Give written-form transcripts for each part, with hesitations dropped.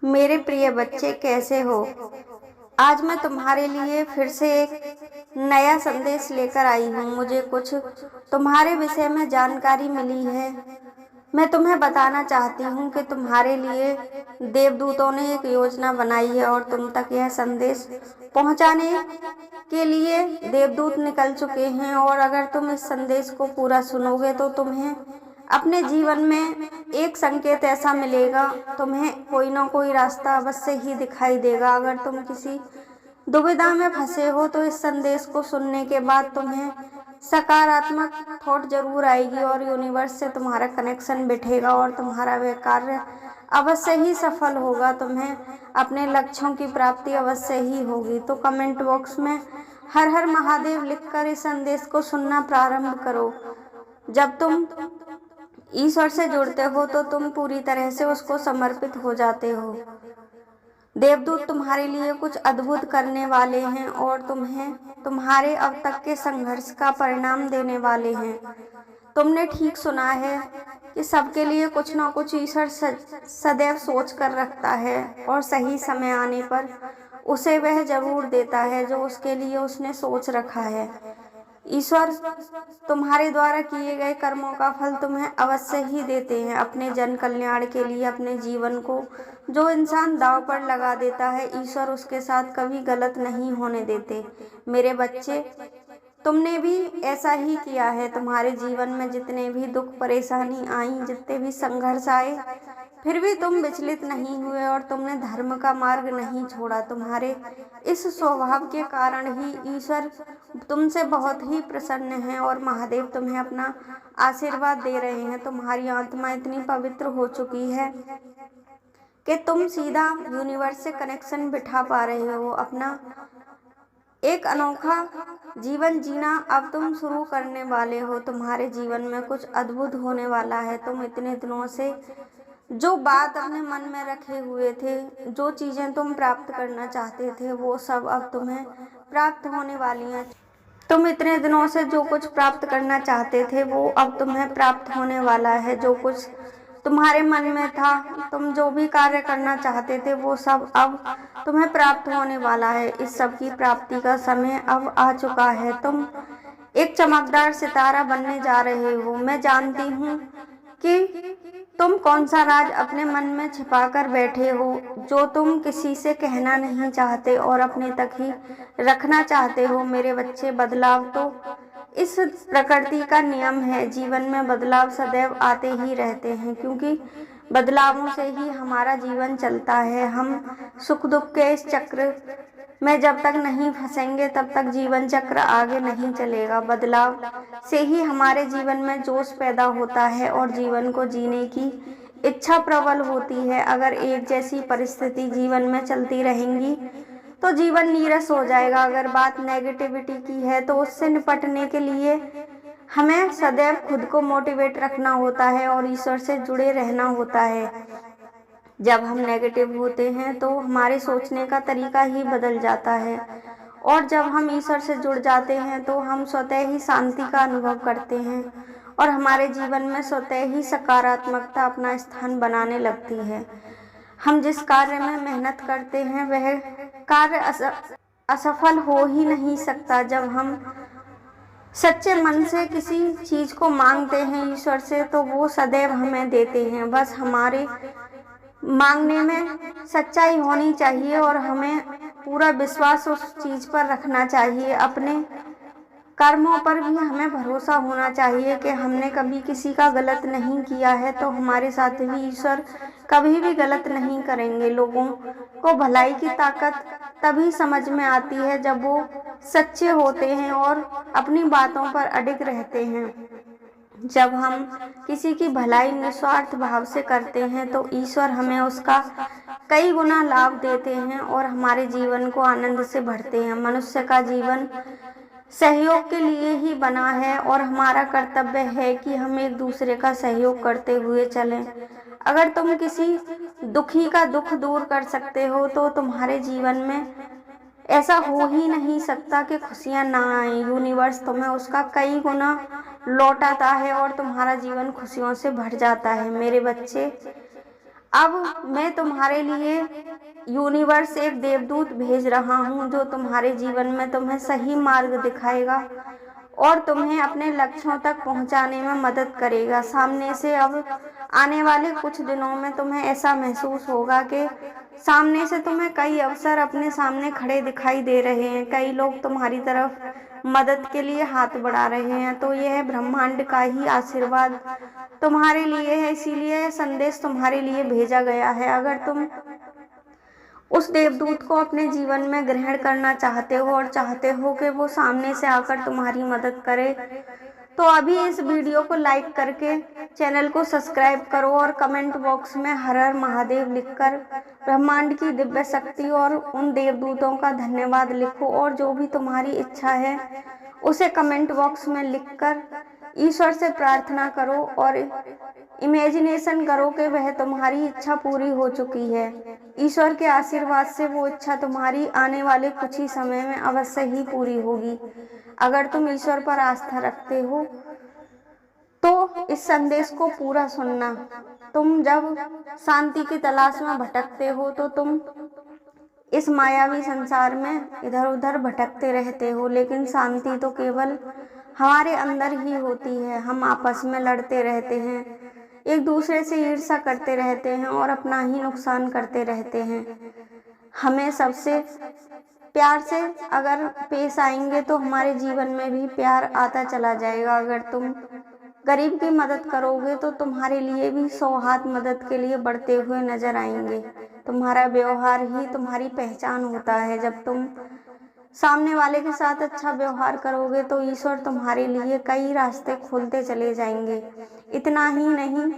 मेरे प्रिय बच्चे, कैसे हो? आज मैं तुम्हारे लिए फिर से एक नया संदेश लेकर आई हूँ। मुझे कुछ तुम्हारे विषय में जानकारी मिली है। मैं तुम्हें बताना चाहती हूँ कि तुम्हारे लिए देवदूतों ने एक योजना बनाई है और तुम तक यह संदेश पहुँचाने के लिए देवदूत निकल चुके हैं। और अगर तुम इस संदेश को पूरा सुनोगे तो तुम्हें अपने जीवन में एक संकेत ऐसा मिलेगा, तुम्हें कोई ना कोई रास्ता अवश्य ही दिखाई देगा। अगर तुम किसी दुविधा में फंसे हो तो इस संदेश को सुनने के बाद तुम्हें सकारात्मक थॉट जरूर आएगी और यूनिवर्स से तुम्हारा कनेक्शन बैठेगा और तुम्हारा वह कार्य अवश्य ही सफल होगा। तुम्हें अपने लक्ष्यों की प्राप्ति अवश्य ही होगी। तो कमेंट बॉक्स में हर हर महादेव लिखकर इस संदेश को सुनना प्रारंभ करो। जब तुम ईश्वर से जुड़ते हो तो तुम पूरी तरह से उसको समर्पित हो जाते हो। देवदूत तुम्हारे लिए कुछ अद्भुत करने वाले हैं और तुम्हें तुम्हारे अब तक के संघर्ष का परिणाम देने वाले हैं। तुमने ठीक सुना है कि सबके लिए कुछ ना कुछ ईश्वर सदैव सोच कर रखता है और सही समय आने पर उसे वह जरूर देता है जो उसके लिए उसने सोच रखा है। ईश्वर तुम्हारे द्वारा किए गए कर्मों का फल तुम्हें अवश्य ही देते हैं। अपने जन कल्याण के लिए अपने जीवन को जो इंसान दांव पर लगा देता है, ईश्वर उसके साथ कभी गलत नहीं होने देते। मेरे बच्चे, तुमने भी ऐसा ही किया है। तुम्हारे जीवन में जितने भी दुख परेशानी आई, जितने भी संघर्ष आए, फिर भी तुम विचलित नहीं हुए और तुमने धर्म का मार्ग नहीं छोड़ा। तुम्हारे इस स्वभाव के कारण ही ईश्वर तुमसे बहुत ही प्रसन्न है और महादेव तुम्हें अपना आशीर्वाद दे रहे हैं। तुम्हारी आत्मा इतनी पवित्र हो चुकी है कि तुम सीधा यूनिवर्स से कनेक्शन बिठा पा रहे हो। अपना एक अनोखा जीवन जीना अब तुम शुरू करने वाले हो। तुम्हारे जीवन में कुछ अद्भुत होने वाला है। तुम इतने दिनों से जो बात अपने मन में रखे हुए थे, जो चीज़ें तुम प्राप्त करना चाहते थे, वो सब अब तुम्हें प्राप्त होने वाली हैं। तुम इतने दिनों से जो कुछ प्राप्त करना चाहते थे वो अब तुम्हें प्राप्त होने वाला है। जो कुछ तुम्हारे मन में था, तुम जो भी कार्य करना चाहते थे, वो सब अब तुम्हें प्राप्त होने वाला है। इस सब की प्राप्ति का समय अब आ चुका है। तुम एक चमकदार सितारा बनने जा रहे हो। मैं जानती हूँ कि तुम कौन सा राज अपने मन में छिपा कर बैठे हो, जो तुम किसी से कहना नहीं चाहते और अपने तक ही रखना चाहते हो। मेरे बच्चे, बदलाव तो इस प्रकृति का नियम है। जीवन में बदलाव सदैव आते ही रहते हैं, क्योंकि बदलावों से ही हमारा जीवन चलता है। हम सुख दुख के इस चक्र में जब तक नहीं फंसेंगे तब तक जीवन चक्र आगे नहीं चलेगा। बदलाव से ही हमारे जीवन में जोश पैदा होता है और जीवन को जीने की इच्छा प्रबल होती है। अगर एक जैसी परिस्थिति जीवन में चलती रहेंगी तो जीवन नीरस हो जाएगा। अगर बात नेगेटिविटी की है तो उससे निपटने के लिए हमें सदैव खुद को मोटिवेट रखना होता है और ईश्वर से जुड़े रहना होता है। जब हम नेगेटिव होते हैं तो हमारे सोचने का तरीका ही बदल जाता है और जब हम ईश्वर से जुड़ जाते हैं तो हम स्वतः ही शांति का अनुभव करते हैं और हमारे जीवन में स्वतः ही सकारात्मकता अपना स्थान बनाने लगती है। हम जिस कार्य में मेहनत करते हैं वह कार्य असफल हो ही नहीं सकता। जब हम सच्चे मन से किसी चीज को मांगते हैं ईश्वर से तो वो सदैव हमें देते हैं। बस हमारे मांगने में सच्चाई होनी चाहिए और हमें पूरा विश्वास उस चीज पर रखना चाहिए। अपने कर्मों पर भी हमें भरोसा होना चाहिए कि हमने कभी किसी का गलत नहीं किया है तो हमारे साथ भी ईश्वर कभी भी गलत नहीं करेंगे। लोगों को भलाई की ताकत तभी समझ में आती है जब वो सच्चे होते हैं और अपनी बातों पर अडिग रहते हैं। जब हम किसी की भलाई निस्वार्थ भाव से करते हैं तो ईश्वर हमें उसका कई गुना लाभ देते हैं और हमारे जीवन को आनंद से भरते हैं। मनुष्य का जीवन सहयोग के लिए ही बना है और हमारा कर्तव्य है कि हम एक दूसरे का सहयोग करते हुए चलें। अगर तुम किसी दुखी का दुख दूर कर सकते हो तो तुम्हारे जीवन में ऐसा हो ही नहीं सकता कि खुशियां ना आए। यूनिवर्स तुम्हें उसका कई गुना लौटाता है और तुम्हारा जीवन खुशियों से भर जाता है। मेरे बच्चे, अब मैं तुम्हारे लिए यूनिवर्स एक देवदूत भेज रहा हूँ जो तुम्हारे जीवन में तुम्हें सही मार्ग दिखाएगा और तुम्हें अपने लक्ष्यों तक पहुंचाने में मदद करेगा। सामने से अब आने वाले कुछ दिनों में तुम्हें ऐसा महसूस होगा कि सामने से तुम्हें कई अवसर अपने सामने खड़े दिखाई दे रहे हैं, कई लोग तुम्हारी तरफ मदद के लिए हाथ बढ़ा रहे हैं। तो यह ब्रह्मांड का ही आशीर्वाद तुम्हारे लिए है, इसीलिए यह संदेश तुम्हारे लिए भेजा गया है। अगर तुम उस देवदूत को अपने जीवन में ग्रहण करना चाहते हो और चाहते हो कि वो सामने से आकर तुम्हारी मदद करे, तो अभी इस वीडियो को लाइक करके चैनल को सब्सक्राइब करो और कमेंट बॉक्स में हर हर महादेव लिखकर ब्रह्मांड की दिव्य शक्ति और उन देवदूतों का धन्यवाद लिखो। और जो भी तुम्हारी इच्छा है उसे कमेंट बॉक्स में लिखकर ईश्वर से प्रार्थना करो और इमेजिनेशन करो कि वह तुम्हारी इच्छा पूरी हो चुकी है। ईश्वर के आशीर्वाद से वो इच्छा तुम्हारी आने वाले कुछ ही समय में अवश्य ही पूरी होगी। अगर तुम ईश्वर पर आस्था रखते हो तो इस संदेश को पूरा सुनना। तुम जब शांति की तलाश में भटकते हो तो तुम इस मायावी संसार में इधर उधर भटकते रहते हो, लेकिन शांति तो केवल हमारे अंदर ही होती है। हम आपस में लड़ते रहते हैं, एक दूसरे से ईर्ष्या करते रहते हैं और अपना ही नुकसान करते रहते हैं। हमें सबसे प्यार से अगर पेश आएंगे तो हमारे जीवन में भी प्यार आता चला जाएगा। अगर तुम गरीब की मदद करोगे तो तुम्हारे लिए भी 100 हाथ मदद के लिए बढ़ते हुए नजर आएंगे। तुम्हारा व्यवहार ही तुम्हारी पहचान होता है। जब तुम सामने वाले के साथ अच्छा व्यवहार करोगे तो ईश्वर तुम्हारे लिए कई रास्ते खोलते चले जाएंगे। इतना ही नहीं,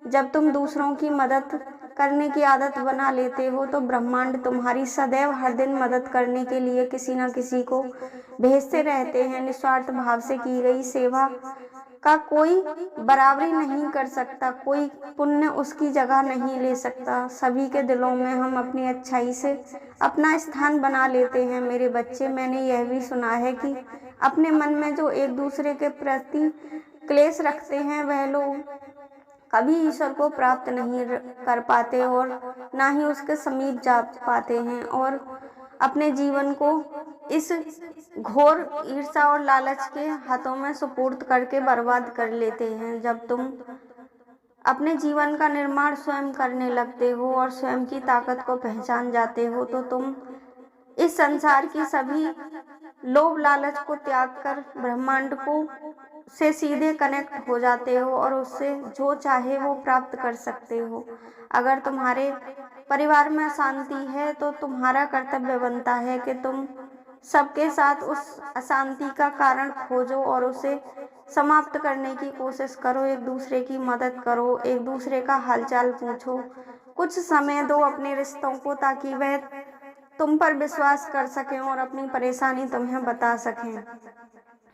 जब तुम दूसरों की मदद करने की आदत बना लेते हो तो ब्रह्मांड तुम्हारी सदैव हर दिन मदद करने के लिए किसी न किसी को भेजते रहते हैं। निस्वार्थ भाव से की गई सेवा का कोई बराबरी नहीं कर सकता, कोई पुण्य उसकी जगह नहीं ले सकता। सभी के दिलों में हम अपनी अच्छाई से अपना स्थान बना लेते हैं। मेरे बच्चे, मैंने यह भी सुना है कि अपने मन में जो एक दूसरे के प्रति क्लेश रखते हैं वह लोग कभी ईश्वर को प्राप्त नहीं कर पाते और ना ही उसके समीप जा पाते हैं और अपने जीवन को इस घोर ईर्ष्या और लालच के हाथों में सुपुर्द करके बर्बाद कर लेते हैं। जब तुम अपने जीवन का निर्माण स्वयं करने लगते हो और स्वयं की ताकत को पहचान जाते हो तो तुम इस संसार की सभी लोभ लालच को त्याग कर ब्रह्मांड को से सीधे कनेक्ट हो जाते हो और उससे जो चाहे वो प्राप्त कर सकते हो। अगर तुम्हारे परिवार में शांति है तो तुम्हारा कर्तव्य बनता है कि तुम सबके साथ उस अशांति का कारण खोजो और उसे समाप्त करने की कोशिश करो। एक दूसरे की मदद करो, एक दूसरे का हालचाल पूछो, कुछ समय दो अपने रिश्तों को ताकि वह तुम पर विश्वास कर सकें और अपनी परेशानी तुम्हें बता सकें।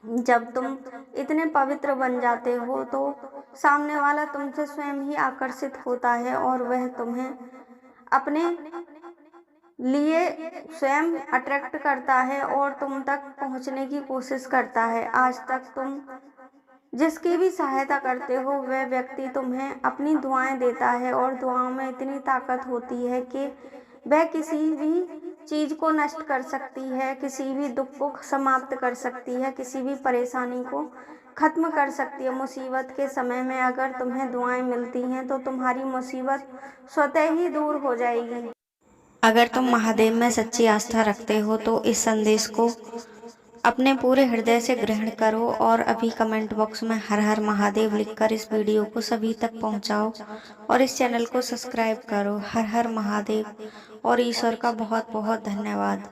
जब तुम इतने पवित्र बन जाते हो तो सामने वाला तुमसे स्वयं ही आकर्षित होता है और वह तुम्हें अपने लिए स्वयं अट्रैक्ट करता है और तुम तक पहुंचने की कोशिश करता है। आज तक तुम जिसकी भी सहायता करते हो वह व्यक्ति तुम्हें अपनी दुआएं देता है और दुआओं में इतनी ताकत होती है कि वह किसी भी चीज को नष्ट कर सकती है, किसी भी दुख को समाप्त कर सकती है, किसी भी परेशानी को खत्म कर सकती है। मुसीबत के समय में अगर तुम्हें दुआएं मिलती हैं तो तुम्हारी मुसीबत स्वतः ही दूर हो जाएगी। अगर तुम महादेव में सच्ची आस्था रखते हो तो इस संदेश को अपने पूरे हृदय से ग्रहण करो और अभी कमेंट बॉक्स में हर हर महादेव लिखकर इस वीडियो को सभी तक पहुंचाओ और इस चैनल को सब्सक्राइब करो। हर हर महादेव और ईश्वर का बहुत बहुत धन्यवाद।